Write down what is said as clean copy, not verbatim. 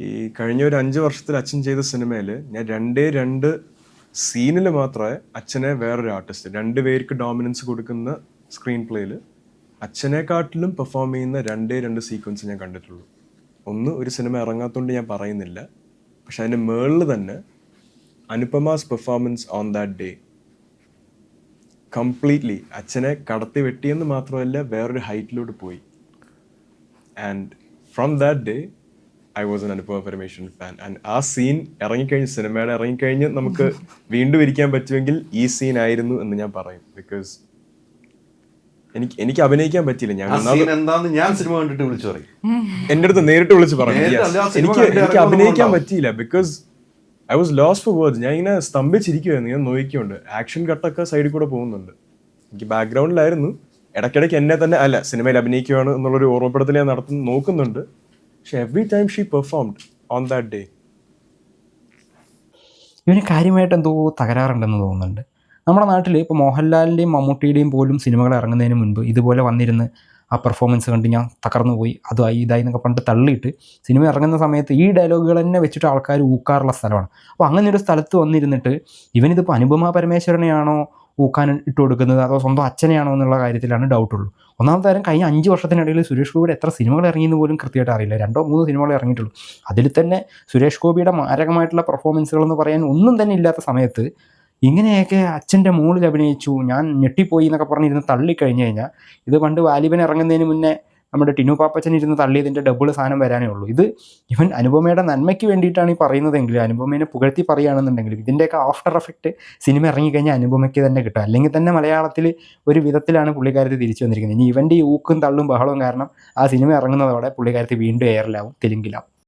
ഈ കഴിഞ്ഞ ഒരു 5 വർഷത്തിൽ അച്ഛൻ ചെയ്ത സിനിമയിൽ ഞാൻ രണ്ട് സീനിൽ മാത്രമേ അച്ഛനെ വേറൊരു ആർട്ടിസ്റ്റ് 2 പേർക്ക് ഡോമിനൻസ് കൊടുക്കുന്ന സ്ക്രീൻ പ്ലേയിൽ അച്ഛനെക്കാട്ടിലും പെർഫോം ചെയ്യുന്ന 2 സീക്വൻസ് ഞാൻ കണ്ടിട്ടുള്ളൂ. ഒന്ന്, ഒരു സിനിമ ഇറങ്ങാത്തതുകൊണ്ട് ഞാൻ പറയുന്നില്ല, പക്ഷെ അതിൻ്റെ മേളിൽ തന്നെ Anupama's performance on that day completely അച്ഛനെ കടത്തി വെട്ടിയെന്ന് മാത്രമല്ല വേറൊരു ഹൈറ്റിലോട്ട് പോയി. And from that day I was an Anupama Parameswaran fan. And ആ സീൻ ഇറങ്ങിക്കഴിഞ്ഞ്, സിനിമയുടെ ഇറങ്ങിക്കഴിഞ്ഞ് നമുക്ക് വീണ്ടും ഇരിക്കാൻ പറ്റുമെങ്കിൽ ഈ സീൻ ആയിരുന്നു എന്ന് ഞാൻ പറയും. ബിക്കോസ് എനിക്ക് അഭിനയിക്കാൻ പറ്റിയില്ല. ഞാൻ സിനിമ കണ്ടിട്ട് വിളിച്ചു പറയും, എൻ്റെ അടുത്ത് നേരിട്ട് വിളിച്ച് പറയും. എനിക്ക് അഭിനയിക്കാൻ പറ്റിയില്ല because I was lost for words. ഞാൻ ഇങ്ങനെ സ്തംഭിച്ചിരിക്കുമായിരുന്നു, ഞാൻ നോക്കിയുണ്ട്. ആക്ഷൻ കട്ടൊക്കെ സൈഡിൽ കൂടെ പോകുന്നുണ്ട്. എനിക്ക് ബാക്ക്ഗ്രൗണ്ടിലായിരുന്നു. ഇടയ്ക്കിടയ്ക്ക് എന്നെ തന്നെ അല്ല സിനിമയിൽ അഭിനയിക്കുകയാണ് എന്നുള്ളൊരു ഓർമ്മപ്പെടുത്തൽ ഞാൻ നോക്കുന്നുണ്ട്. പക്ഷെ every time she performed on that day. ഇവന് കാര്യമായിട്ട് എന്തോ തകരാറുണ്ടെന്ന് തോന്നുന്നുണ്ട്. നമ്മുടെ നാട്ടിൽ ഇപ്പോൾ മോഹൻലാലിൻ്റെയും മമ്മൂട്ടിയുടെയും പോലും സിനിമകൾ ഇറങ്ങുന്നതിന് മുൻപ് ഇതുപോലെ വന്നിരുന്ന് ആ പെർഫോമൻസ് കണ്ട് ഞാൻ തകർന്നു പോയി, അതായി ഇതായി എന്നൊക്കെ പറഞ്ഞിട്ട് തള്ളിയിട്ട് സിനിമ ഇറങ്ങുന്ന സമയത്ത് ഈ ഡയലോഗുകൾ തന്നെ വെച്ചിട്ട് ആൾക്കാർ ഊക്കാറുള്ള സ്ഥലമാണ്. അപ്പോൾ അങ്ങനെ ഒരു സ്ഥലത്ത് വന്നിരുന്നിട്ട് ഇവനിതിപ്പോൾ അനുപമ പരമേശ്വരനെയാണോ ഊക്കാൻ ഇട്ട് കൊടുക്കുന്നത് അതോ സ്വന്തം അച്ഛനെയാണോ എന്നുള്ള കാര്യത്തിലാണ് ഡൗട്ടുള്ളൂ. ഒന്നാമത്തെ കാര്യം, കഴിഞ്ഞ 5 വർഷത്തിനിടയിൽ സുരേഷ് ഗോപിയുടെ എത്ര സിനിമകൾ ഇറങ്ങിയെന്ന് പോലും കൃത്യമായിട്ട് അറിയില്ല. 2-3 സിനിമകൾ ഇറങ്ങിയിട്ടുള്ളൂ. അതിൽ തന്നെ സുരേഷ് ഗോപിയുടെ മാരകമായിട്ടുള്ള പെർഫോമൻസുകളെന്ന് പറയാൻ ഒന്നും തന്നെ ഇല്ലാത്ത സമയത്ത് ഇങ്ങനെയൊക്കെ അച്ഛൻ്റെ മുകളിൽ അഭിനയിച്ചു, ഞാൻ ഞെട്ടിപ്പോയി എന്നൊക്കെ പറഞ്ഞിരുന്ന് തള്ളിക്കഴിഞ്ഞ് കഴിഞ്ഞാൽ ഇത് പണ്ട് വാലിബൻ ഇറങ്ങുന്നതിന് മുന്നേ നമ്മുടെ ടിനു പാപ്പച്ചൻ ഇരുന്ന് തള്ളിയതിൻ്റെ ഡബിൾ സാധനം വരാനേ ഉള്ളൂ. ഇത് ഇവൻ അനുപമയുടെ നന്മയ്ക്ക് വേണ്ടിയിട്ടാണ് ഈ പറയുന്നതെങ്കിലും, അനുപമേനെ പുകഴ്ത്തി പറയുകയാണെന്നുണ്ടെങ്കിലും ഇതിൻ്റെയൊക്കെ ആഫ്റ്റർ എഫക്റ്റ് സിനിമ ഇറങ്ങിക്കഴിഞ്ഞാൽ അനുപമയ്ക്ക് തന്നെ കിട്ടും. അല്ലെങ്കിൽ തന്നെ മലയാളത്തിൽ ഒരു വിധത്തിലാണ് പുള്ളിക്കാരത്തി തിരിച്ചു വന്നിരിക്കുന്നത്. ഇനി ഇവൻ്റെ ഈ ഊക്കും തള്ളും ബഹളവും കാരണം ആ സിനിമ ഇറങ്ങുന്നതോടെ പുള്ളിക്കാരത്തി വീണ്ടും എയറിലാവും, തെലുങ്കിലാവും.